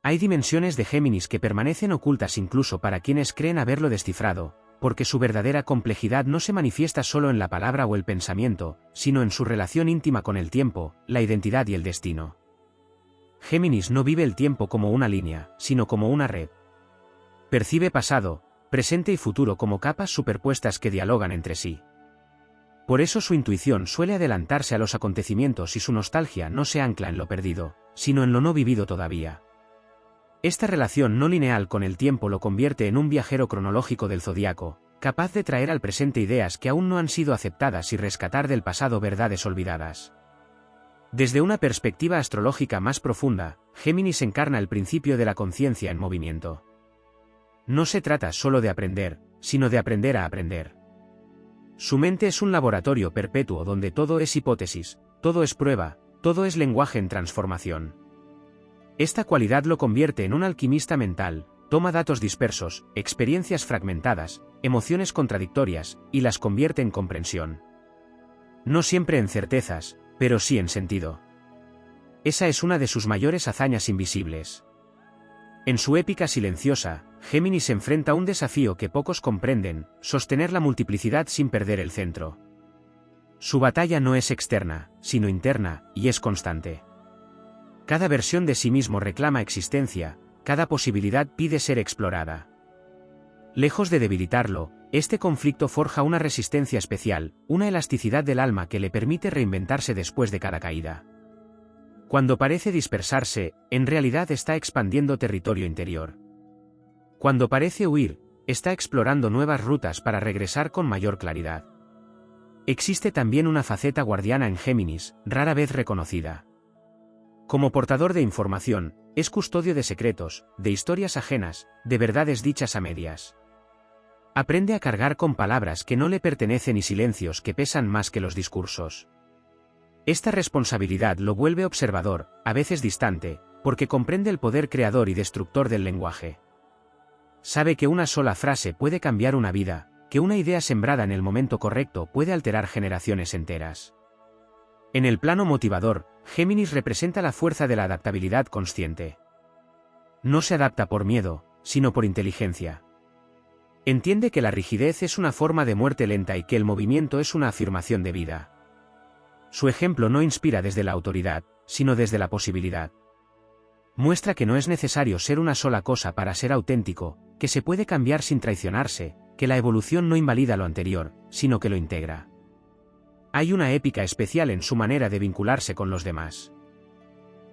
Hay dimensiones de Géminis que permanecen ocultas incluso para quienes creen haberlo descifrado, porque su verdadera complejidad no se manifiesta solo en la palabra o el pensamiento, sino en su relación íntima con el tiempo, la identidad y el destino. Géminis no vive el tiempo como una línea, sino como una red. Percibe pasado, presente y futuro como capas superpuestas que dialogan entre sí. Por eso su intuición suele adelantarse a los acontecimientos y su nostalgia no se ancla en lo perdido, sino en lo no vivido todavía. Esta relación no lineal con el tiempo lo convierte en un viajero cronológico del zodiaco, capaz de traer al presente ideas que aún no han sido aceptadas y rescatar del pasado verdades olvidadas. Desde una perspectiva astrológica más profunda, Géminis encarna el principio de la conciencia en movimiento. No se trata solo de aprender, sino de aprender a aprender. Su mente es un laboratorio perpetuo donde todo es hipótesis, todo es prueba, todo es lenguaje en transformación. Esta cualidad lo convierte en un alquimista mental, toma datos dispersos, experiencias fragmentadas, emociones contradictorias, y las convierte en comprensión. No siempre en certezas, pero sí en sentido. Esa es una de sus mayores hazañas invisibles. En su épica silenciosa, Géminis enfrenta un desafío que pocos comprenden: sostener la multiplicidad sin perder el centro. Su batalla no es externa, sino interna, y es constante. Cada versión de sí mismo reclama existencia, cada posibilidad pide ser explorada. Lejos de debilitarlo, este conflicto forja una resistencia especial, una elasticidad del alma que le permite reinventarse después de cada caída. Cuando parece dispersarse, en realidad está expandiendo territorio interior. Cuando parece huir, está explorando nuevas rutas para regresar con mayor claridad. Existe también una faceta guardiana en Géminis, rara vez reconocida. Como portador de información, es custodio de secretos, de historias ajenas, de verdades dichas a medias. Aprende a cargar con palabras que no le pertenecen y silencios que pesan más que los discursos. Esta responsabilidad lo vuelve observador, a veces distante, porque comprende el poder creador y destructor del lenguaje. Sabe que una sola frase puede cambiar una vida, que una idea sembrada en el momento correcto puede alterar generaciones enteras. En el plano motivador, Géminis representa la fuerza de la adaptabilidad consciente. No se adapta por miedo, sino por inteligencia. Entiende que la rigidez es una forma de muerte lenta y que el movimiento es una afirmación de vida. Su ejemplo no inspira desde la autoridad, sino desde la posibilidad. Muestra que no es necesario ser una sola cosa para ser auténtico, que se puede cambiar sin traicionarse, que la evolución no invalida lo anterior, sino que lo integra. Hay una épica especial en su manera de vincularse con los demás.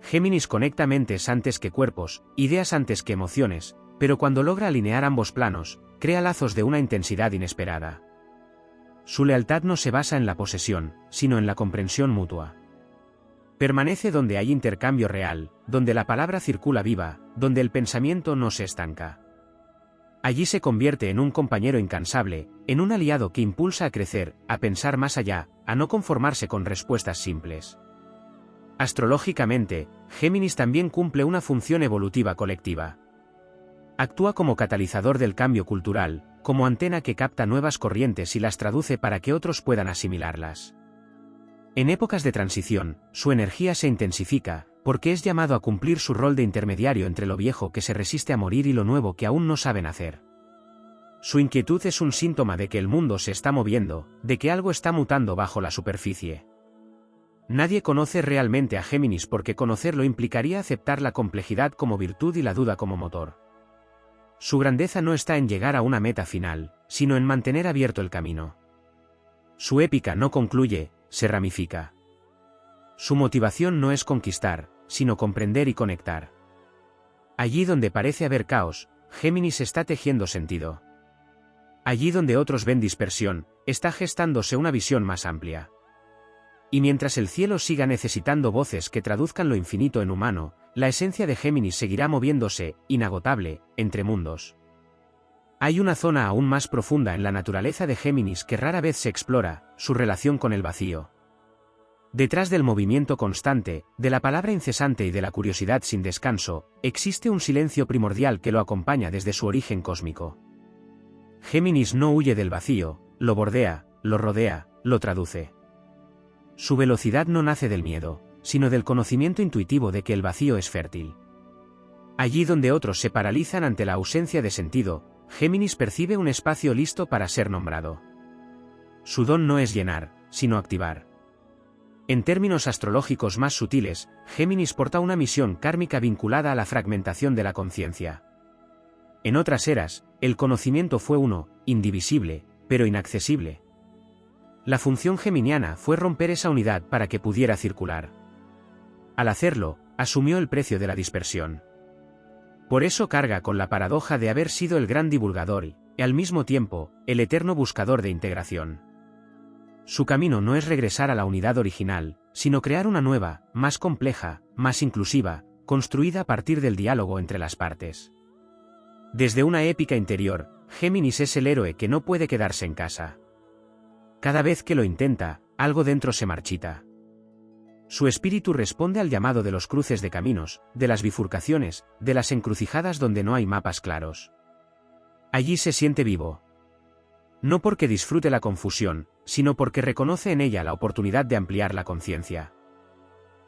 Géminis conecta mentes antes que cuerpos, ideas antes que emociones, pero cuando logra alinear ambos planos, crea lazos de una intensidad inesperada. Su lealtad no se basa en la posesión, sino en la comprensión mutua. Permanece donde hay intercambio real, donde la palabra circula viva, donde el pensamiento no se estanca. Allí se convierte en un compañero incansable, en un aliado que impulsa a crecer, a pensar más allá, a no conformarse con respuestas simples. Astrológicamente, Géminis también cumple una función evolutiva colectiva. Actúa como catalizador del cambio cultural, como antena que capta nuevas corrientes y las traduce para que otros puedan asimilarlas. En épocas de transición, su energía se intensifica, porque es llamado a cumplir su rol de intermediario entre lo viejo que se resiste a morir y lo nuevo que aún no sabe nacer. Su inquietud es un síntoma de que el mundo se está moviendo, de que algo está mutando bajo la superficie. Nadie conoce realmente a Géminis porque conocerlo implicaría aceptar la complejidad como virtud y la duda como motor. Su grandeza no está en llegar a una meta final, sino en mantener abierto el camino. Su épica no concluye, se ramifica. Su motivación no es conquistar, sino comprender y conectar. Allí donde parece haber caos, Géminis está tejiendo sentido. Allí donde otros ven dispersión, está gestándose una visión más amplia. Y mientras el cielo siga necesitando voces que traduzcan lo infinito en humano, la esencia de Géminis seguirá moviéndose, inagotable, entre mundos. Hay una zona aún más profunda en la naturaleza de Géminis que rara vez se explora, su relación con el vacío. Detrás del movimiento constante, de la palabra incesante y de la curiosidad sin descanso, existe un silencio primordial que lo acompaña desde su origen cósmico. Géminis no huye del vacío, lo bordea, lo rodea, lo traduce. Su velocidad no nace del miedo, sino del conocimiento intuitivo de que el vacío es fértil. Allí donde otros se paralizan ante la ausencia de sentido, Géminis percibe un espacio listo para ser nombrado. Su don no es llenar, sino activar. En términos astrológicos más sutiles, Géminis porta una misión kármica vinculada a la fragmentación de la conciencia. En otras eras, el conocimiento fue uno, indivisible, pero inaccesible. La función geminiana fue romper esa unidad para que pudiera circular. Al hacerlo, asumió el precio de la dispersión. Por eso carga con la paradoja de haber sido el gran divulgador y, al mismo tiempo, el eterno buscador de integración. Su camino no es regresar a la unidad original, sino crear una nueva, más compleja, más inclusiva, construida a partir del diálogo entre las partes. Desde una épica interior, Géminis es el héroe que no puede quedarse en casa. Cada vez que lo intenta, algo dentro se marchita. Su espíritu responde al llamado de los cruces de caminos, de las bifurcaciones, de las encrucijadas donde no hay mapas claros. Allí se siente vivo. No porque disfrute la confusión, sino porque reconoce en ella la oportunidad de ampliar la conciencia.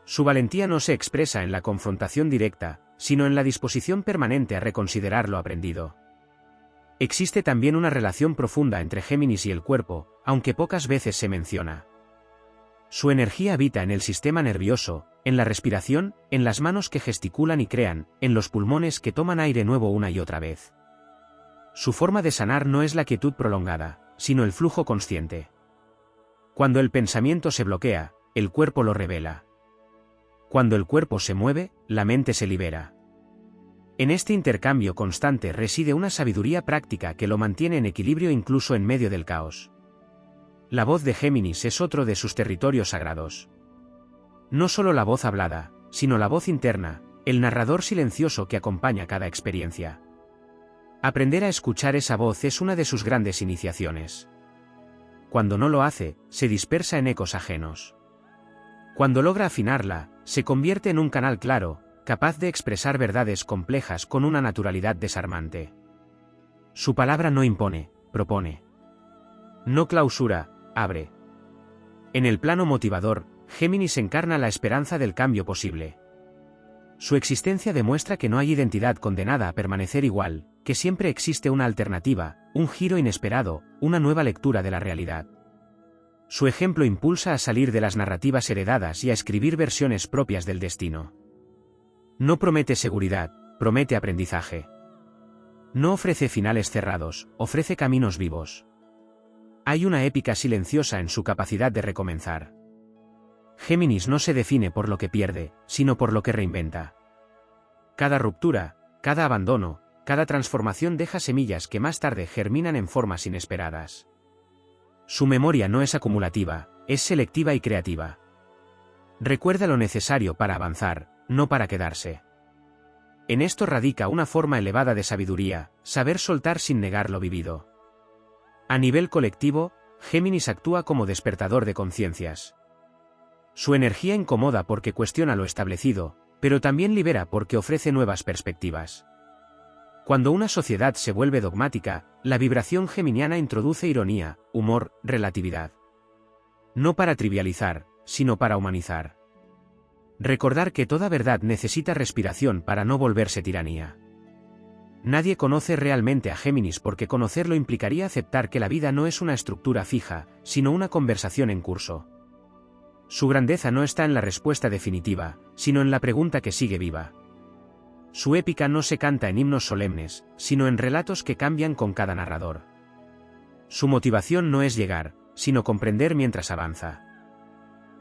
Su valentía no se expresa en la confrontación directa, sino en la disposición permanente a reconsiderar lo aprendido. Existe también una relación profunda entre Géminis y el cuerpo, aunque pocas veces se menciona. Su energía habita en el sistema nervioso, en la respiración, en las manos que gesticulan y crean, en los pulmones que toman aire nuevo una y otra vez. Su forma de sanar no es la quietud prolongada, sino el flujo consciente. Cuando el pensamiento se bloquea, el cuerpo lo revela. Cuando el cuerpo se mueve, la mente se libera. En este intercambio constante reside una sabiduría práctica que lo mantiene en equilibrio incluso en medio del caos. La voz de Géminis es otro de sus territorios sagrados. No solo la voz hablada, sino la voz interna, el narrador silencioso que acompaña cada experiencia. Aprender a escuchar esa voz es una de sus grandes iniciaciones. Cuando no lo hace, se dispersa en ecos ajenos. Cuando logra afinarla, se convierte en un canal claro, capaz de expresar verdades complejas con una naturalidad desarmante. Su palabra no impone, propone. No clausura, abre. En el plano motivador, Géminis encarna la esperanza del cambio posible. Su existencia demuestra que no hay identidad condenada a permanecer igual, que siempre existe una alternativa, un giro inesperado, una nueva lectura de la realidad. Su ejemplo impulsa a salir de las narrativas heredadas y a escribir versiones propias del destino. No promete seguridad, promete aprendizaje. No ofrece finales cerrados, ofrece caminos vivos. Hay una épica silenciosa en su capacidad de recomenzar. Géminis no se define por lo que pierde, sino por lo que reinventa. Cada ruptura, cada abandono, cada transformación deja semillas que más tarde germinan en formas inesperadas. Su memoria no es acumulativa, es selectiva y creativa. Recuerda lo necesario para avanzar, no para quedarse. En esto radica una forma elevada de sabiduría, saber soltar sin negar lo vivido. A nivel colectivo, Géminis actúa como despertador de conciencias. Su energía incomoda porque cuestiona lo establecido, pero también libera porque ofrece nuevas perspectivas. Cuando una sociedad se vuelve dogmática, la vibración geminiana introduce ironía, humor, relatividad. No para trivializar, sino para humanizar. Recordar que toda verdad necesita respiración para no volverse tiranía. Nadie conoce realmente a Géminis porque conocerlo implicaría aceptar que la vida no es una estructura fija, sino una conversación en curso. Su grandeza no está en la respuesta definitiva, sino en la pregunta que sigue viva. Su épica no se canta en himnos solemnes, sino en relatos que cambian con cada narrador. Su motivación no es llegar, sino comprender mientras avanza.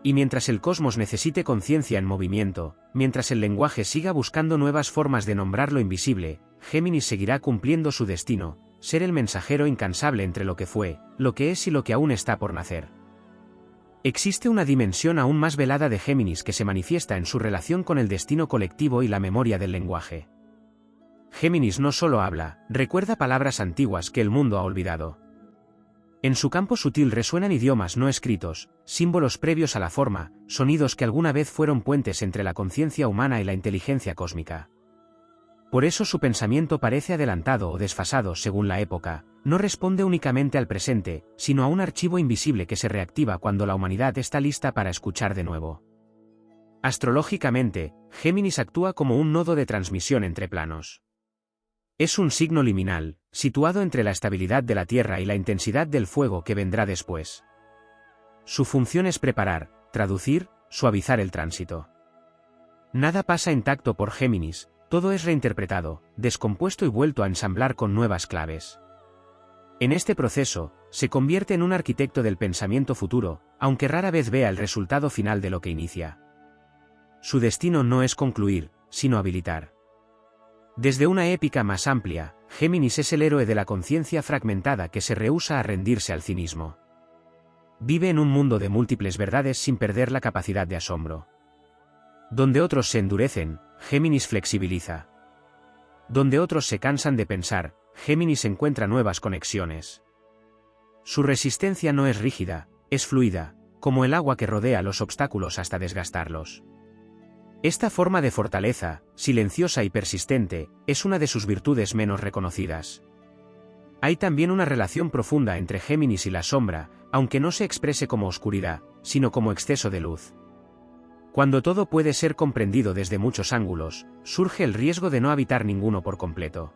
Y mientras el cosmos necesite conciencia en movimiento, mientras el lenguaje siga buscando nuevas formas de nombrar lo invisible, Géminis seguirá cumpliendo su destino, ser el mensajero incansable entre lo que fue, lo que es y lo que aún está por nacer. Existe una dimensión aún más velada de Géminis que se manifiesta en su relación con el destino colectivo y la memoria del lenguaje. Géminis no solo habla, recuerda palabras antiguas que el mundo ha olvidado. En su campo sutil resuenan idiomas no escritos, símbolos previos a la forma, sonidos que alguna vez fueron puentes entre la conciencia humana y la inteligencia cósmica. Por eso su pensamiento parece adelantado o desfasado según la época, no responde únicamente al presente, sino a un archivo invisible que se reactiva cuando la humanidad está lista para escuchar de nuevo. Astrológicamente, Géminis actúa como un nodo de transmisión entre planos. Es un signo liminal, situado entre la estabilidad de la Tierra y la intensidad del fuego que vendrá después. Su función es preparar, traducir, suavizar el tránsito. Nada pasa intacto por Géminis, todo es reinterpretado, descompuesto y vuelto a ensamblar con nuevas claves. En este proceso, se convierte en un arquitecto del pensamiento futuro, aunque rara vez vea el resultado final de lo que inicia. Su destino no es concluir, sino habilitar. Desde una épica más amplia, Géminis es el héroe de la conciencia fragmentada que se rehúsa a rendirse al cinismo. Vive en un mundo de múltiples verdades sin perder la capacidad de asombro. Donde otros se endurecen, Géminis flexibiliza. Donde otros se cansan de pensar, Géminis encuentra nuevas conexiones. Su resistencia no es rígida, es fluida, como el agua que rodea los obstáculos hasta desgastarlos. Esta forma de fortaleza, silenciosa y persistente, es una de sus virtudes menos reconocidas. Hay también una relación profunda entre Géminis y la sombra, aunque no se exprese como oscuridad, sino como exceso de luz. Cuando todo puede ser comprendido desde muchos ángulos, surge el riesgo de no habitar ninguno por completo.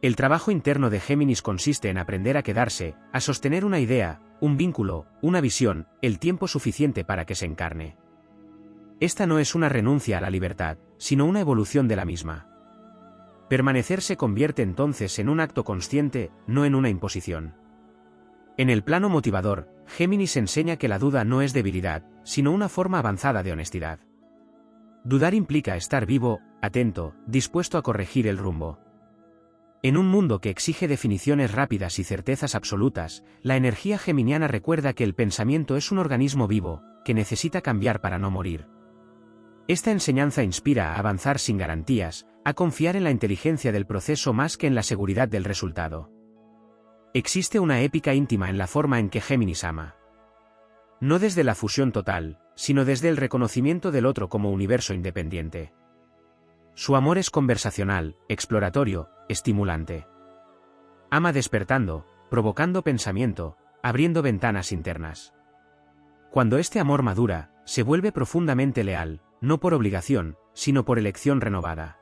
El trabajo interno de Géminis consiste en aprender a quedarse, a sostener una idea, un vínculo, una visión, el tiempo suficiente para que se encarne. Esta no es una renuncia a la libertad, sino una evolución de la misma. Permanecer se convierte entonces en un acto consciente, no en una imposición. En el plano motivador, Géminis enseña que la duda no es debilidad, sino una forma avanzada de honestidad. Dudar implica estar vivo, atento, dispuesto a corregir el rumbo. En un mundo que exige definiciones rápidas y certezas absolutas, la energía geminiana recuerda que el pensamiento es un organismo vivo, que necesita cambiar para no morir. Esta enseñanza inspira a avanzar sin garantías, a confiar en la inteligencia del proceso más que en la seguridad del resultado. Existe una épica íntima en la forma en que Géminis ama. No desde la fusión total, sino desde el reconocimiento del otro como universo independiente. Su amor es conversacional, exploratorio, estimulante. Ama despertando, provocando pensamiento, abriendo ventanas internas. Cuando este amor madura, se vuelve profundamente leal, no por obligación, sino por elección renovada.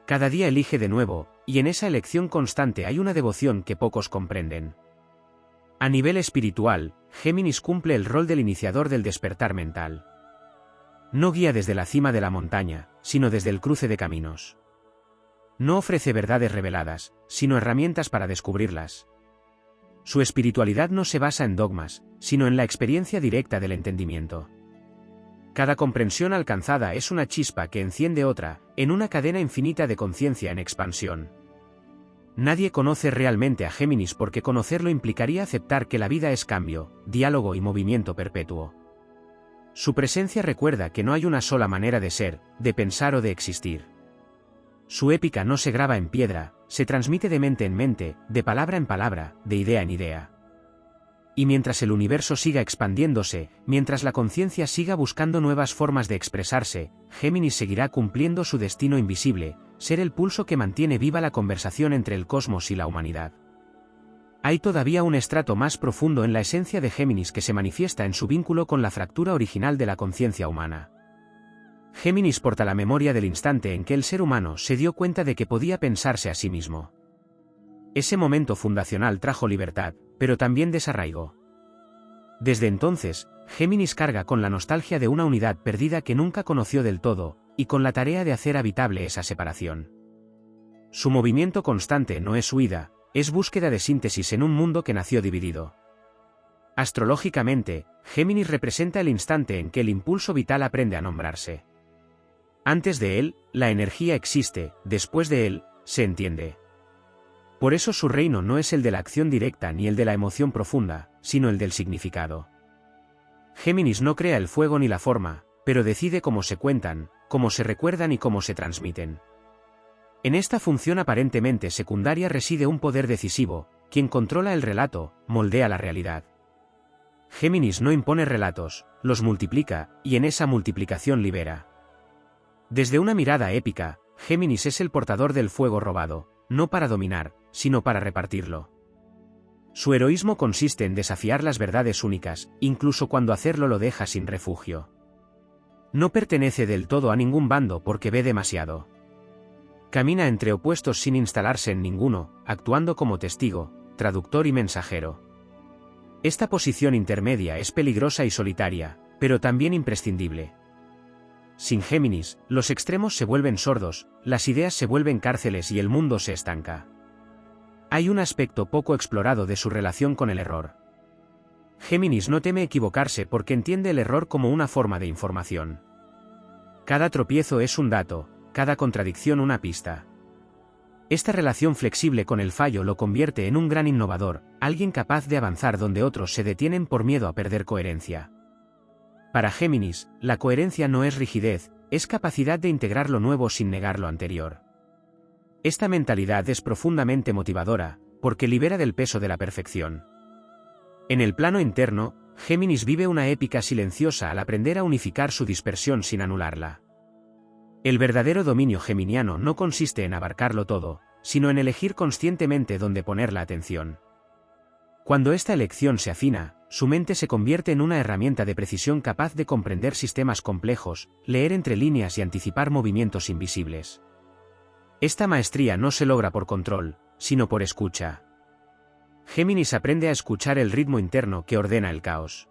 Cada día elige de nuevo, y en esa elección constante hay una devoción que pocos comprenden. A nivel espiritual, Géminis cumple el rol del iniciador del despertar mental. No guía desde la cima de la montaña, sino desde el cruce de caminos. No ofrece verdades reveladas, sino herramientas para descubrirlas. Su espiritualidad no se basa en dogmas, sino en la experiencia directa del entendimiento. Cada comprensión alcanzada es una chispa que enciende otra, en una cadena infinita de conciencia en expansión. Nadie conoce realmente a Géminis porque conocerlo implicaría aceptar que la vida es cambio, diálogo y movimiento perpetuo. Su presencia recuerda que no hay una sola manera de ser, de pensar o de existir. Su épica no se graba en piedra, se transmite de mente en mente, de palabra en palabra, de idea en idea. Y mientras el universo siga expandiéndose, mientras la conciencia siga buscando nuevas formas de expresarse, Géminis seguirá cumpliendo su destino invisible, ser el pulso que mantiene viva la conversación entre el cosmos y la humanidad. Hay todavía un estrato más profundo en la esencia de Géminis que se manifiesta en su vínculo con la fractura original de la conciencia humana. Géminis porta la memoria del instante en que el ser humano se dio cuenta de que podía pensarse a sí mismo. Ese momento fundacional trajo libertad, pero también desarraigo. Desde entonces, Géminis carga con la nostalgia de una unidad perdida que nunca conoció del todo, y con la tarea de hacer habitable esa separación. Su movimiento constante no es huida, es búsqueda de síntesis en un mundo que nació dividido. Astrológicamente, Géminis representa el instante en que el impulso vital aprende a nombrarse. Antes de él, la energía existe, después de él, se entiende. Por eso su reino no es el de la acción directa ni el de la emoción profunda, sino el del significado. Géminis no crea el fuego ni la forma, pero decide cómo se cuentan, cómo se recuerdan y cómo se transmiten. En esta función aparentemente secundaria reside un poder decisivo, quien controla el relato, moldea la realidad. Géminis no impone relatos, los multiplica, y en esa multiplicación libera. Desde una mirada épica, Géminis es el portador del fuego robado, no para dominar, sino para repartirlo. Su heroísmo consiste en desafiar las verdades únicas, incluso cuando hacerlo lo deja sin refugio. No pertenece del todo a ningún bando porque ve demasiado. Camina entre opuestos sin instalarse en ninguno, actuando como testigo, traductor y mensajero. Esta posición intermedia es peligrosa y solitaria, pero también imprescindible. Sin Géminis, los extremos se vuelven sordos, las ideas se vuelven cárceles y el mundo se estanca. Hay un aspecto poco explorado de su relación con el error. Géminis no teme equivocarse porque entiende el error como una forma de información. Cada tropiezo es un dato, cada contradicción una pista. Esta relación flexible con el fallo lo convierte en un gran innovador, alguien capaz de avanzar donde otros se detienen por miedo a perder coherencia. Para Géminis, la coherencia no es rigidez, es capacidad de integrar lo nuevo sin negar lo anterior. Esta mentalidad es profundamente motivadora, porque libera del peso de la perfección. En el plano interno, Géminis vive una épica silenciosa al aprender a unificar su dispersión sin anularla. El verdadero dominio geminiano no consiste en abarcarlo todo, sino en elegir conscientemente dónde poner la atención. Cuando esta elección se afina, su mente se convierte en una herramienta de precisión capaz de comprender sistemas complejos, leer entre líneas y anticipar movimientos invisibles. Esta maestría no se logra por control, sino por escucha. Géminis aprende a escuchar el ritmo interno que ordena el caos.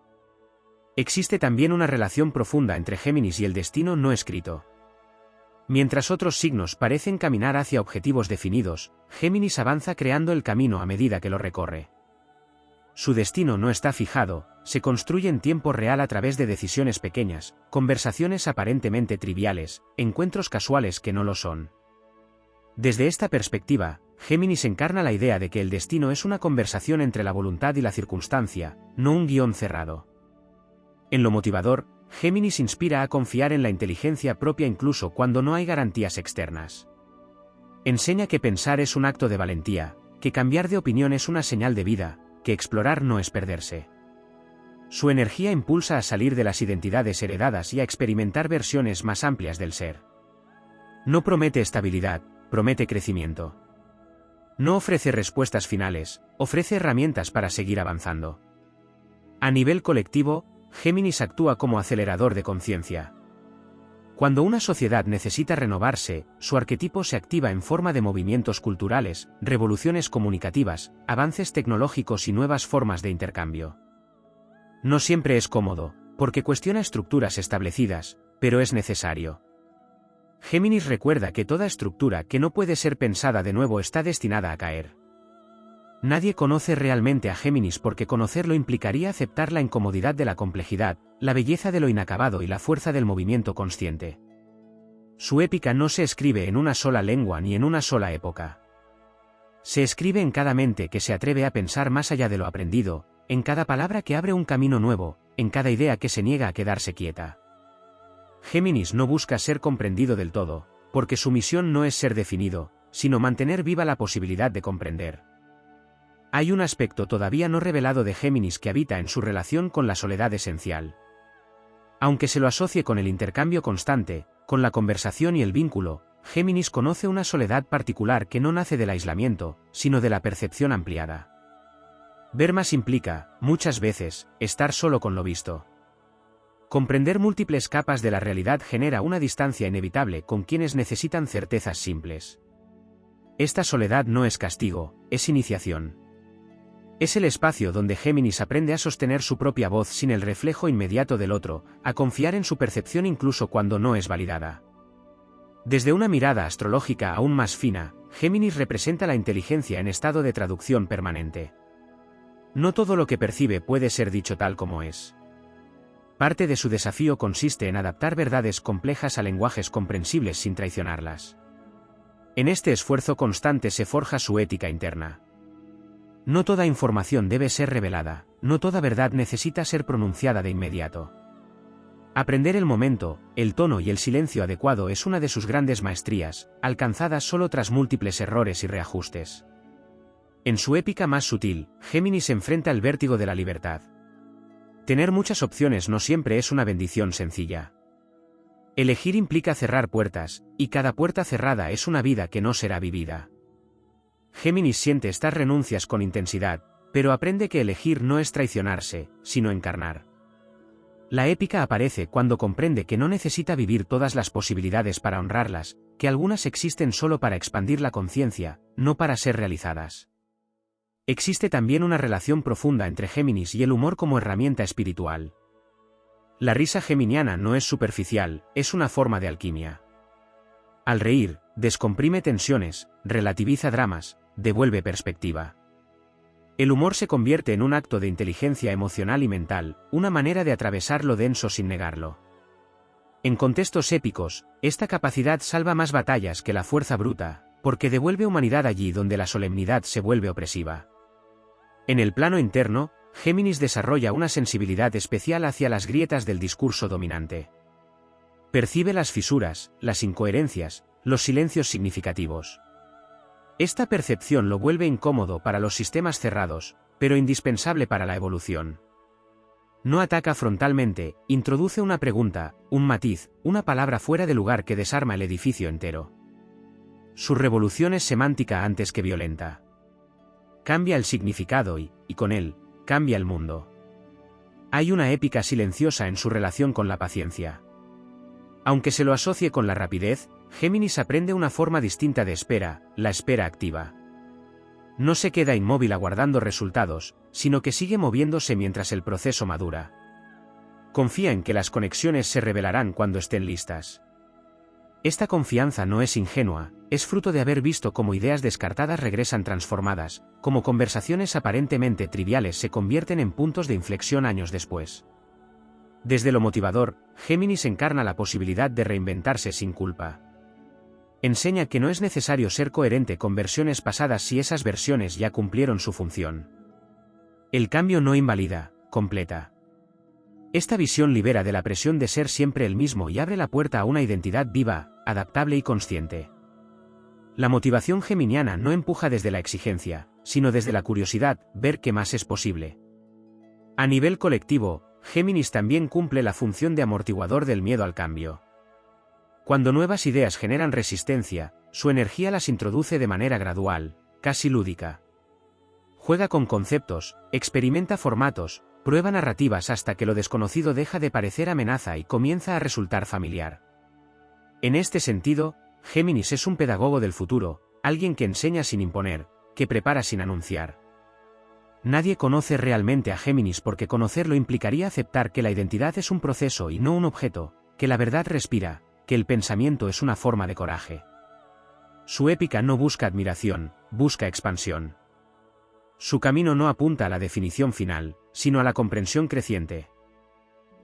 Existe también una relación profunda entre Géminis y el destino no escrito. Mientras otros signos parecen caminar hacia objetivos definidos, Géminis avanza creando el camino a medida que lo recorre. Su destino no está fijado, se construye en tiempo real a través de decisiones pequeñas, conversaciones aparentemente triviales, encuentros casuales que no lo son. Desde esta perspectiva, Géminis encarna la idea de que el destino es una conversación entre la voluntad y la circunstancia, no un guión cerrado. En lo motivador, Géminis inspira a confiar en la inteligencia propia incluso cuando no hay garantías externas. Enseña que pensar es un acto de valentía, que cambiar de opinión es una señal de vida, que explorar no es perderse. Su energía impulsa a salir de las identidades heredadas y a experimentar versiones más amplias del ser. No promete estabilidad, promete crecimiento. No ofrece respuestas finales, ofrece herramientas para seguir avanzando. A nivel colectivo, Géminis actúa como acelerador de conciencia. Cuando una sociedad necesita renovarse, su arquetipo se activa en forma de movimientos culturales, revoluciones comunicativas, avances tecnológicos y nuevas formas de intercambio. No siempre es cómodo, porque cuestiona estructuras establecidas, pero es necesario. Géminis recuerda que toda estructura que no puede ser pensada de nuevo está destinada a caer. Nadie conoce realmente a Géminis porque conocerlo implicaría aceptar la incomodidad de la complejidad, la belleza de lo inacabado y la fuerza del movimiento consciente. Su épica no se escribe en una sola lengua ni en una sola época. Se escribe en cada mente que se atreve a pensar más allá de lo aprendido, en cada palabra que abre un camino nuevo, en cada idea que se niega a quedarse quieta. Géminis no busca ser comprendido del todo, porque su misión no es ser definido, sino mantener viva la posibilidad de comprender. Hay un aspecto todavía no revelado de Géminis que habita en su relación con la soledad esencial. Aunque se lo asocie con el intercambio constante, con la conversación y el vínculo, Géminis conoce una soledad particular que no nace del aislamiento, sino de la percepción ampliada. Ver más implica, muchas veces, estar solo con lo visto. Comprender múltiples capas de la realidad genera una distancia inevitable con quienes necesitan certezas simples. Esta soledad no es castigo, es iniciación. Es el espacio donde Géminis aprende a sostener su propia voz sin el reflejo inmediato del otro, a confiar en su percepción incluso cuando no es validada. Desde una mirada astrológica aún más fina, Géminis representa la inteligencia en estado de traducción permanente. No todo lo que percibe puede ser dicho tal como es. Parte de su desafío consiste en adaptar verdades complejas a lenguajes comprensibles sin traicionarlas. En este esfuerzo constante se forja su ética interna. No toda información debe ser revelada, no toda verdad necesita ser pronunciada de inmediato. Aprender el momento, el tono y el silencio adecuado es una de sus grandes maestrías, alcanzadas solo tras múltiples errores y reajustes. En su épica más sutil, Géminis enfrenta el vértigo de la libertad. Tener muchas opciones no siempre es una bendición sencilla. Elegir implica cerrar puertas, y cada puerta cerrada es una vida que no será vivida. Géminis siente estas renuncias con intensidad, pero aprende que elegir no es traicionarse, sino encarnar. La épica aparece cuando comprende que no necesita vivir todas las posibilidades para honrarlas, que algunas existen solo para expandir la conciencia, no para ser realizadas. Existe también una relación profunda entre Géminis y el humor como herramienta espiritual. La risa geminiana no es superficial, es una forma de alquimia. Al reír, descomprime tensiones, relativiza dramas, devuelve perspectiva. El humor se convierte en un acto de inteligencia emocional y mental, una manera de atravesar lo denso sin negarlo. En contextos épicos, esta capacidad salva más batallas que la fuerza bruta, porque devuelve humanidad allí donde la solemnidad se vuelve opresiva. En el plano interno, Géminis desarrolla una sensibilidad especial hacia las grietas del discurso dominante. Percibe las fisuras, las incoherencias, los silencios significativos. Esta percepción lo vuelve incómodo para los sistemas cerrados, pero indispensable para la evolución. No ataca frontalmente, introduce una pregunta, un matiz, una palabra fuera de lugar que desarma el edificio entero. Su revolución es semántica antes que violenta. Cambia el significado y, con él, cambia el mundo. Hay una épica silenciosa en su relación con la paciencia. Aunque se lo asocie con la rapidez, Géminis aprende una forma distinta de espera, la espera activa. No se queda inmóvil aguardando resultados, sino que sigue moviéndose mientras el proceso madura. Confía en que las conexiones se revelarán cuando estén listas. Esta confianza no es ingenua, es fruto de haber visto cómo ideas descartadas regresan transformadas, como conversaciones aparentemente triviales se convierten en puntos de inflexión años después. Desde lo motivador, Géminis encarna la posibilidad de reinventarse sin culpa. Enseña que no es necesario ser coherente con versiones pasadas si esas versiones ya cumplieron su función. El cambio no invalida, completa. Esta visión libera de la presión de ser siempre el mismo y abre la puerta a una identidad viva, adaptable y consciente. La motivación geminiana no empuja desde la exigencia, sino desde la curiosidad, ver qué más es posible. A nivel colectivo, Géminis también cumple la función de amortiguador del miedo al cambio. Cuando nuevas ideas generan resistencia, su energía las introduce de manera gradual, casi lúdica. Juega con conceptos, experimenta formatos, prueba narrativas hasta que lo desconocido deja de parecer amenaza y comienza a resultar familiar. En este sentido, Géminis es un pedagogo del futuro, alguien que enseña sin imponer, que prepara sin anunciar. Nadie conoce realmente a Géminis porque conocerlo implicaría aceptar que la identidad es un proceso y no un objeto, que la verdad respira, que el pensamiento es una forma de coraje. Su épica no busca admiración, busca expansión. Su camino no apunta a la definición final, sino a la comprensión creciente.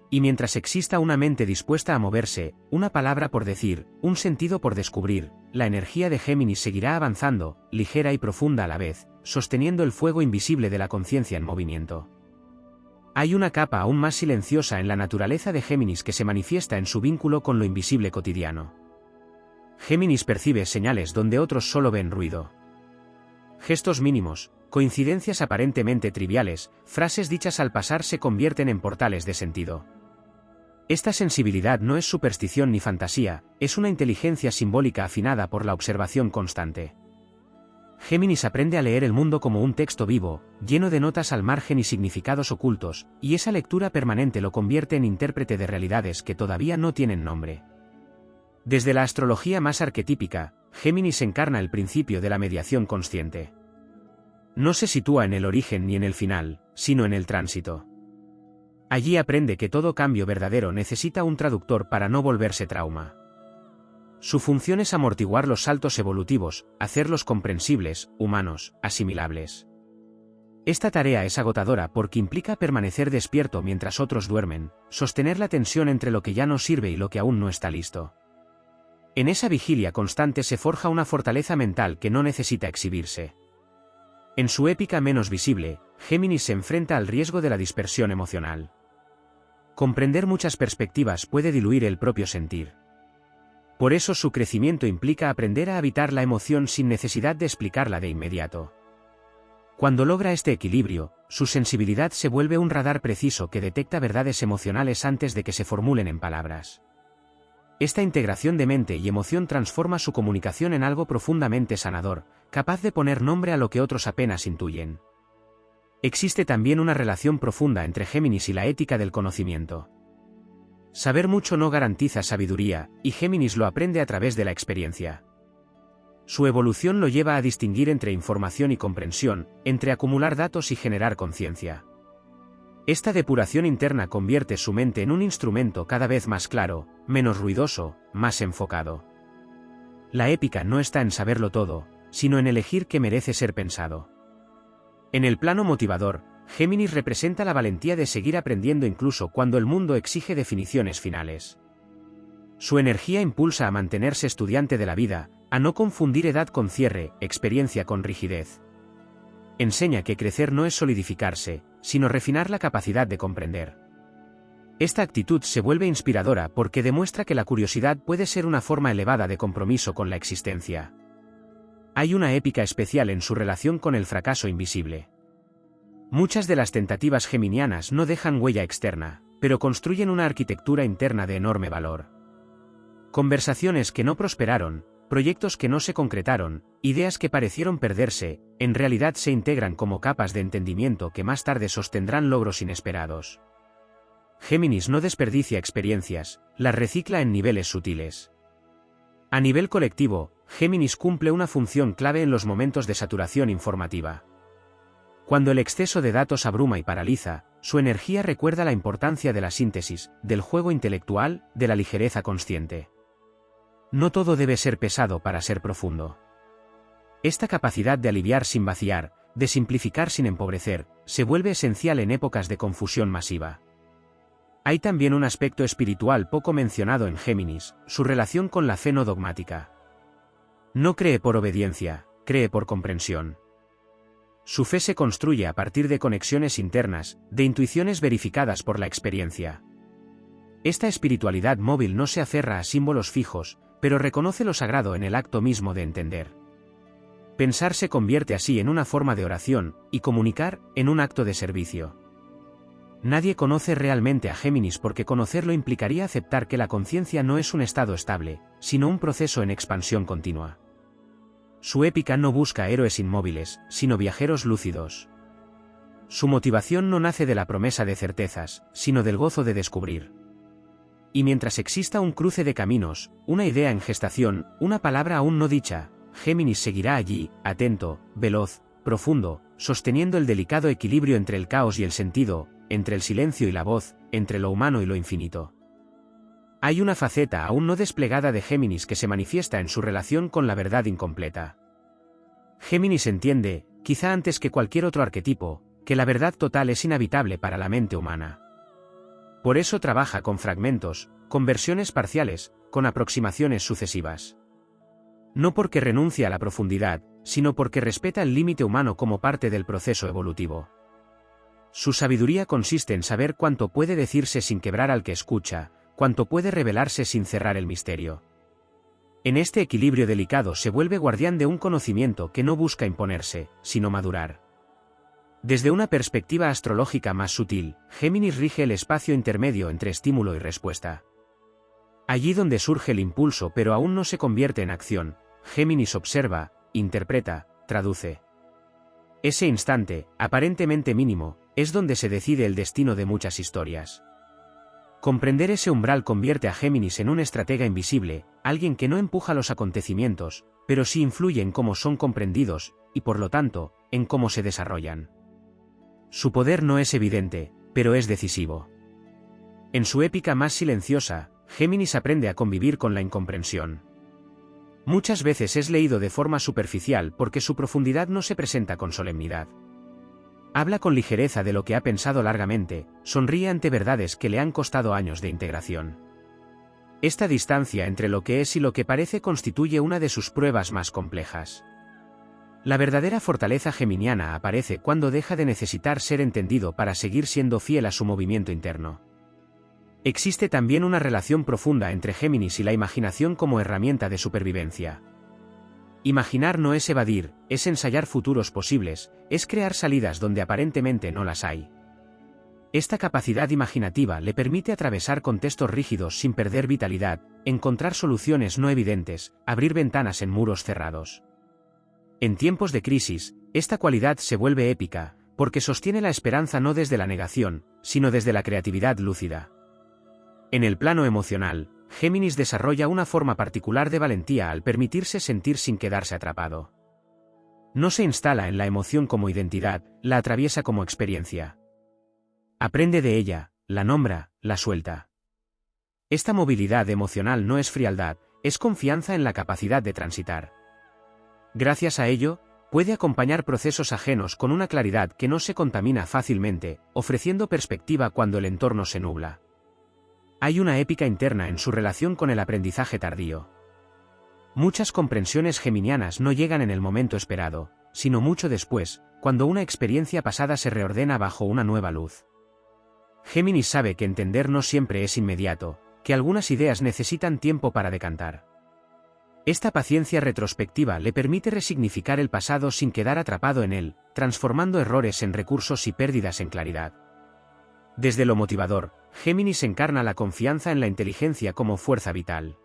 Y mientras exista una mente dispuesta a moverse, una palabra por decir, un sentido por descubrir, la energía de Géminis seguirá avanzando, ligera y profunda a la vez, sosteniendo el fuego invisible de la conciencia en movimiento. Hay una capa aún más silenciosa en la naturaleza de Géminis que se manifiesta en su vínculo con lo invisible cotidiano. Géminis percibe señales donde otros solo ven ruido. Gestos mínimos, coincidencias aparentemente triviales, frases dichas al pasar se convierten en portales de sentido. Esta sensibilidad no es superstición ni fantasía, es una inteligencia simbólica afinada por la observación constante. Géminis aprende a leer el mundo como un texto vivo, lleno de notas al margen y significados ocultos, y esa lectura permanente lo convierte en intérprete de realidades que todavía no tienen nombre. Desde la astrología más arquetípica, Géminis encarna el principio de la mediación consciente. No se sitúa en el origen ni en el final, sino en el tránsito. Allí aprende que todo cambio verdadero necesita un traductor para no volverse trauma. Su función es amortiguar los saltos evolutivos, hacerlos comprensibles, humanos, asimilables. Esta tarea es agotadora porque implica permanecer despierto mientras otros duermen, sostener la tensión entre lo que ya no sirve y lo que aún no está listo. En esa vigilia constante se forja una fortaleza mental que no necesita exhibirse. En su épica menos visible, Géminis se enfrenta al riesgo de la dispersión emocional. Comprender muchas perspectivas puede diluir el propio sentir. Por eso su crecimiento implica aprender a habitar la emoción sin necesidad de explicarla de inmediato. Cuando logra este equilibrio, su sensibilidad se vuelve un radar preciso que detecta verdades emocionales antes de que se formulen en palabras. Esta integración de mente y emoción transforma su comunicación en algo profundamente sanador, capaz de poner nombre a lo que otros apenas intuyen. Existe también una relación profunda entre Géminis y la ética del conocimiento. Saber mucho no garantiza sabiduría, y Géminis lo aprende a través de la experiencia. Su evolución lo lleva a distinguir entre información y comprensión, entre acumular datos y generar conciencia. Esta depuración interna convierte su mente en un instrumento cada vez más claro, menos ruidoso, más enfocado. La épica no está en saberlo todo, sino en elegir qué merece ser pensado. En el plano motivador, Géminis representa la valentía de seguir aprendiendo incluso cuando el mundo exige definiciones finales. Su energía impulsa a mantenerse estudiante de la vida, a no confundir edad con cierre, experiencia con rigidez. Enseña que crecer no es solidificarse, sino refinar la capacidad de comprender. Esta actitud se vuelve inspiradora porque demuestra que la curiosidad puede ser una forma elevada de compromiso con la existencia. Hay una épica especial en su relación con el fracaso invisible. Muchas de las tentativas geminianas no dejan huella externa, pero construyen una arquitectura interna de enorme valor. Conversaciones que no prosperaron, proyectos que no se concretaron, ideas que parecieron perderse, en realidad se integran como capas de entendimiento que más tarde sostendrán logros inesperados. Géminis no desperdicia experiencias, las recicla en niveles sutiles. A nivel colectivo, Géminis cumple una función clave en los momentos de saturación informativa. Cuando el exceso de datos abruma y paraliza, su energía recuerda la importancia de la síntesis, del juego intelectual, de la ligereza consciente. No todo debe ser pesado para ser profundo. Esta capacidad de aliviar sin vaciar, de simplificar sin empobrecer, se vuelve esencial en épocas de confusión masiva. Hay también un aspecto espiritual poco mencionado en Géminis, su relación con la fe no dogmática. No cree por obediencia, cree por comprensión. Su fe se construye a partir de conexiones internas, de intuiciones verificadas por la experiencia. Esta espiritualidad móvil no se aferra a símbolos fijos, pero reconoce lo sagrado en el acto mismo de entender. Pensar se convierte así en una forma de oración, y comunicar, en un acto de servicio. Nadie conoce realmente a Géminis porque conocerlo implicaría aceptar que la conciencia no es un estado estable, sino un proceso en expansión continua. Su épica no busca héroes inmóviles, sino viajeros lúcidos. Su motivación no nace de la promesa de certezas, sino del gozo de descubrir. Y mientras exista un cruce de caminos, una idea en gestación, una palabra aún no dicha, Géminis seguirá allí, atento, veloz, profundo, sosteniendo el delicado equilibrio entre el caos y el sentido, entre el silencio y la voz, entre lo humano y lo infinito. Hay una faceta aún no desplegada de Géminis que se manifiesta en su relación con la verdad incompleta. Géminis entiende, quizá antes que cualquier otro arquetipo, que la verdad total es inhabitable para la mente humana. Por eso trabaja con fragmentos, con versiones parciales, con aproximaciones sucesivas. No porque renuncia a la profundidad, sino porque respeta el límite humano como parte del proceso evolutivo. Su sabiduría consiste en saber cuánto puede decirse sin quebrar al que escucha, cuánto puede revelarse sin cerrar el misterio. En este equilibrio delicado se vuelve guardián de un conocimiento que no busca imponerse, sino madurar. Desde una perspectiva astrológica más sutil, Géminis rige el espacio intermedio entre estímulo y respuesta. Allí donde surge el impulso pero aún no se convierte en acción, Géminis observa, interpreta, traduce. Ese instante, aparentemente mínimo, es donde se decide el destino de muchas historias. Comprender ese umbral convierte a Géminis en un estratega invisible, alguien que no empuja los acontecimientos, pero sí influye en cómo son comprendidos, y por lo tanto, en cómo se desarrollan. Su poder no es evidente, pero es decisivo. En su épica más silenciosa, Géminis aprende a convivir con la incomprensión. Muchas veces es leído de forma superficial porque su profundidad no se presenta con solemnidad. Habla con ligereza de lo que ha pensado largamente, sonríe ante verdades que le han costado años de integración. Esta distancia entre lo que es y lo que parece constituye una de sus pruebas más complejas. La verdadera fortaleza geminiana aparece cuando deja de necesitar ser entendido para seguir siendo fiel a su movimiento interno. Existe también una relación profunda entre Géminis y la imaginación como herramienta de supervivencia. Imaginar no es evadir, es ensayar futuros posibles, es crear salidas donde aparentemente no las hay. Esta capacidad imaginativa le permite atravesar contextos rígidos sin perder vitalidad, encontrar soluciones no evidentes, abrir ventanas en muros cerrados. En tiempos de crisis, esta cualidad se vuelve épica, porque sostiene la esperanza no desde la negación, sino desde la creatividad lúcida. En el plano emocional, Géminis desarrolla una forma particular de valentía al permitirse sentir sin quedarse atrapado. No se instala en la emoción como identidad, la atraviesa como experiencia. Aprende de ella, la nombra, la suelta. Esta movilidad emocional no es frialdad, es confianza en la capacidad de transitar. Gracias a ello, puede acompañar procesos ajenos con una claridad que no se contamina fácilmente, ofreciendo perspectiva cuando el entorno se nubla. Hay una épica interna en su relación con el aprendizaje tardío. Muchas comprensiones geminianas no llegan en el momento esperado, sino mucho después, cuando una experiencia pasada se reordena bajo una nueva luz. Géminis sabe que entender no siempre es inmediato, que algunas ideas necesitan tiempo para decantar. Esta paciencia retrospectiva le permite resignificar el pasado sin quedar atrapado en él, transformando errores en recursos y pérdidas en claridad. Desde lo motivador, Géminis encarna la confianza en la inteligencia como fuerza vital.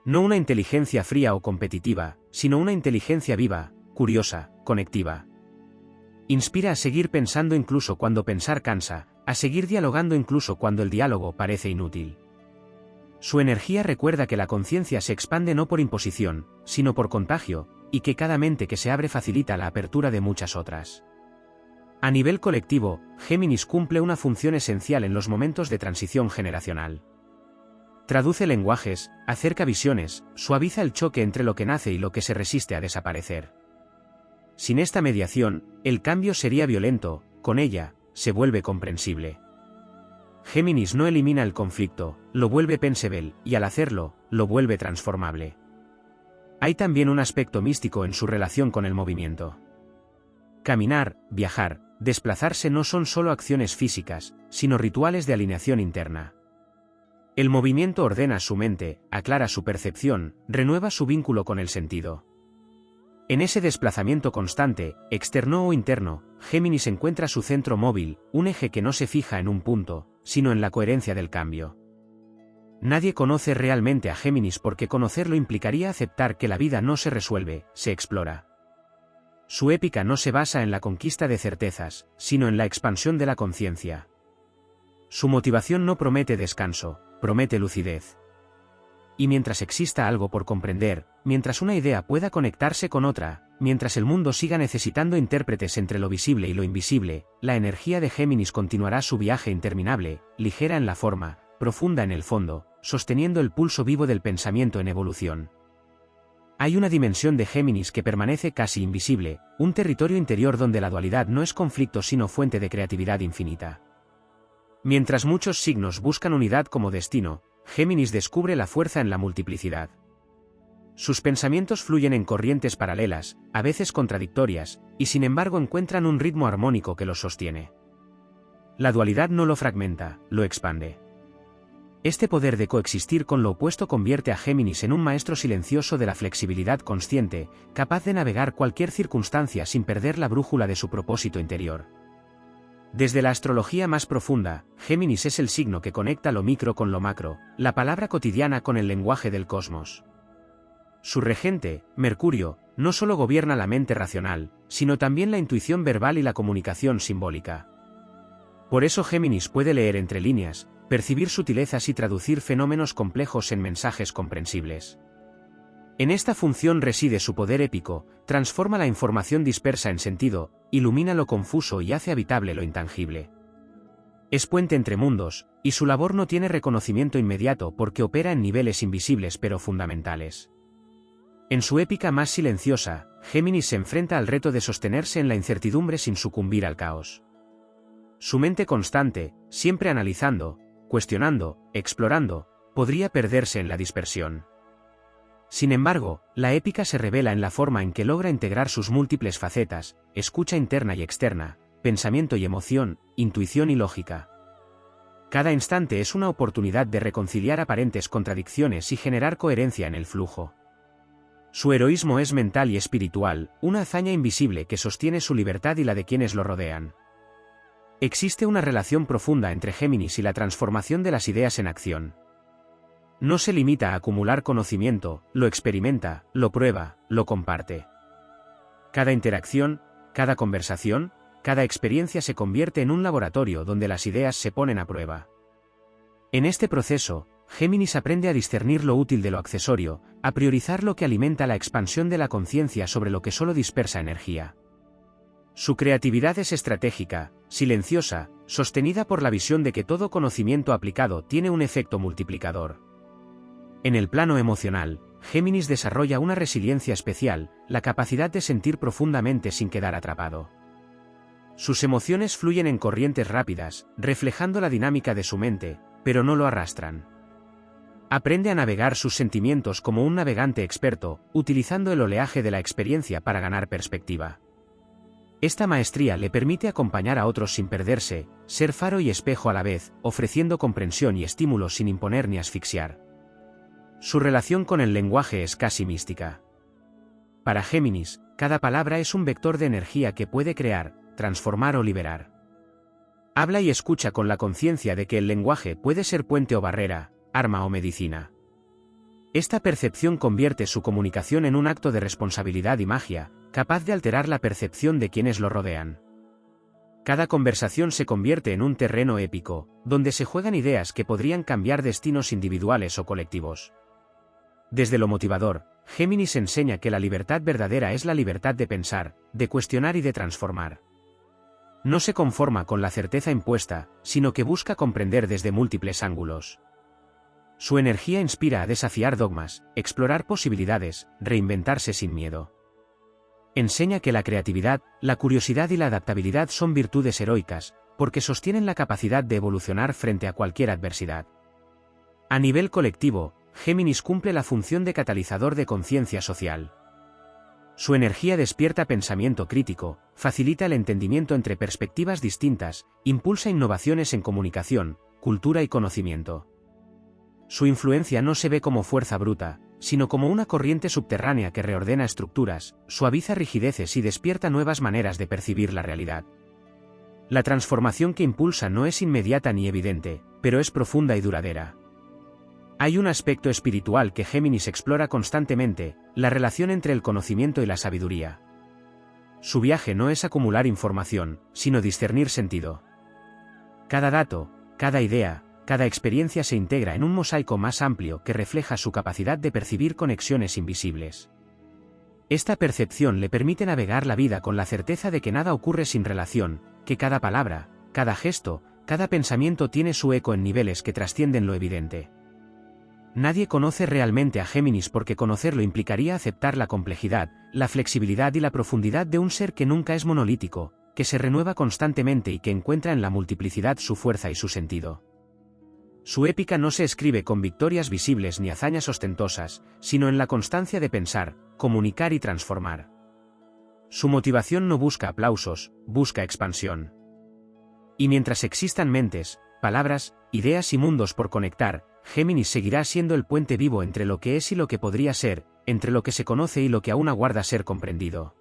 No una inteligencia fría o competitiva, sino una inteligencia viva, curiosa, conectiva. Inspira a seguir pensando incluso cuando pensar cansa, a seguir dialogando incluso cuando el diálogo parece inútil. Su energía recuerda que la conciencia se expande no por imposición, sino por contagio, y que cada mente que se abre facilita la apertura de muchas otras. A nivel colectivo, Géminis cumple una función esencial en los momentos de transición generacional. Traduce lenguajes, acerca visiones, suaviza el choque entre lo que nace y lo que se resiste a desaparecer. Sin esta mediación, el cambio sería violento, con ella, se vuelve comprensible. Géminis no elimina el conflicto, lo vuelve pensable, y al hacerlo, lo vuelve transformable. Hay también un aspecto místico en su relación con el movimiento. Caminar, viajar, desplazarse no son solo acciones físicas, sino rituales de alineación interna. El movimiento ordena su mente, aclara su percepción, renueva su vínculo con el sentido. En ese desplazamiento constante, externo o interno, Géminis encuentra su centro móvil, un eje que no se fija en un punto, sino en la coherencia del cambio. Nadie conoce realmente a Géminis porque conocerlo implicaría aceptar que la vida no se resuelve, se explora. Su épica no se basa en la conquista de certezas, sino en la expansión de la conciencia. Su motivación no promete descanso, promete lucidez. Y mientras exista algo por comprender, mientras una idea pueda conectarse con otra, mientras el mundo siga necesitando intérpretes entre lo visible y lo invisible, la energía de Géminis continuará su viaje interminable, ligera en la forma, profunda en el fondo, sosteniendo el pulso vivo del pensamiento en evolución. Hay una dimensión de Géminis que permanece casi invisible, un territorio interior donde la dualidad no es conflicto sino fuente de creatividad infinita. Mientras muchos signos buscan unidad como destino, Géminis descubre la fuerza en la multiplicidad. Sus pensamientos fluyen en corrientes paralelas, a veces contradictorias, y sin embargo encuentran un ritmo armónico que los sostiene. La dualidad no lo fragmenta, lo expande. Este poder de coexistir con lo opuesto convierte a Géminis en un maestro silencioso de la flexibilidad consciente, capaz de navegar cualquier circunstancia sin perder la brújula de su propósito interior. Desde la astrología más profunda, Géminis es el signo que conecta lo micro con lo macro, la palabra cotidiana con el lenguaje del cosmos. Su regente, Mercurio, no solo gobierna la mente racional, sino también la intuición verbal y la comunicación simbólica. Por eso Géminis puede leer entre líneas, percibir sutilezas y traducir fenómenos complejos en mensajes comprensibles. En esta función reside su poder épico, transforma la información dispersa en sentido, ilumina lo confuso y hace habitable lo intangible. Es puente entre mundos, y su labor no tiene reconocimiento inmediato porque opera en niveles invisibles pero fundamentales. En su épica más silenciosa, Géminis se enfrenta al reto de sostenerse en la incertidumbre sin sucumbir al caos. Su mente constante, siempre analizando, cuestionando, explorando, podría perderse en la dispersión. Sin embargo, la épica se revela en la forma en que logra integrar sus múltiples facetas, escucha interna y externa, pensamiento y emoción, intuición y lógica. Cada instante es una oportunidad de reconciliar aparentes contradicciones y generar coherencia en el flujo. Su heroísmo es mental y espiritual, una hazaña invisible que sostiene su libertad y la de quienes lo rodean. Existe una relación profunda entre Géminis y la transformación de las ideas en acción. No se limita a acumular conocimiento, lo experimenta, lo prueba, lo comparte. Cada interacción, cada conversación, cada experiencia se convierte en un laboratorio donde las ideas se ponen a prueba. En este proceso, Géminis aprende a discernir lo útil de lo accesorio, a priorizar lo que alimenta la expansión de la conciencia sobre lo que solo dispersa energía. Su creatividad es estratégica, silenciosa, sostenida por la visión de que todo conocimiento aplicado tiene un efecto multiplicador. En el plano emocional, Géminis desarrolla una resiliencia especial, la capacidad de sentir profundamente sin quedar atrapado. Sus emociones fluyen en corrientes rápidas, reflejando la dinámica de su mente, pero no lo arrastran. Aprende a navegar sus sentimientos como un navegante experto, utilizando el oleaje de la experiencia para ganar perspectiva. Esta maestría le permite acompañar a otros sin perderse, ser faro y espejo a la vez, ofreciendo comprensión y estímulo sin imponer ni asfixiar. Su relación con el lenguaje es casi mística. Para Géminis, cada palabra es un vector de energía que puede crear, transformar o liberar. Habla y escucha con la conciencia de que el lenguaje puede ser puente o barrera, arma o medicina. Esta percepción convierte su comunicación en un acto de responsabilidad y magia, capaz de alterar la percepción de quienes lo rodean. Cada conversación se convierte en un terreno épico, donde se juegan ideas que podrían cambiar destinos individuales o colectivos. Desde lo motivador, Géminis enseña que la libertad verdadera es la libertad de pensar, de cuestionar y de transformar. No se conforma con la certeza impuesta, sino que busca comprender desde múltiples ángulos. Su energía inspira a desafiar dogmas, explorar posibilidades, reinventarse sin miedo. Enseña que la creatividad, la curiosidad y la adaptabilidad son virtudes heroicas, porque sostienen la capacidad de evolucionar frente a cualquier adversidad. A nivel colectivo, Géminis cumple la función de catalizador de conciencia social. Su energía despierta pensamiento crítico, facilita el entendimiento entre perspectivas distintas, impulsa innovaciones en comunicación, cultura y conocimiento. Su influencia no se ve como fuerza bruta, sino como una corriente subterránea que reordena estructuras, suaviza rigideces y despierta nuevas maneras de percibir la realidad. La transformación que impulsa no es inmediata ni evidente, pero es profunda y duradera. Hay un aspecto espiritual que Géminis explora constantemente, la relación entre el conocimiento y la sabiduría. Su viaje no es acumular información, sino discernir sentido. Cada dato, cada idea, cada experiencia se integra en un mosaico más amplio que refleja su capacidad de percibir conexiones invisibles. Esta percepción le permite navegar la vida con la certeza de que nada ocurre sin relación, que cada palabra, cada gesto, cada pensamiento tiene su eco en niveles que trascienden lo evidente. Nadie conoce realmente a Géminis porque conocerlo implicaría aceptar la complejidad, la flexibilidad y la profundidad de un ser que nunca es monolítico, que se renueva constantemente y que encuentra en la multiplicidad su fuerza y su sentido. Su épica no se escribe con victorias visibles ni hazañas ostentosas, sino en la constancia de pensar, comunicar y transformar. Su motivación no busca aplausos, busca expansión. Y mientras existan mentes, palabras, ideas y mundos por conectar, Géminis seguirá siendo el puente vivo entre lo que es y lo que podría ser, entre lo que se conoce y lo que aún aguarda ser comprendido.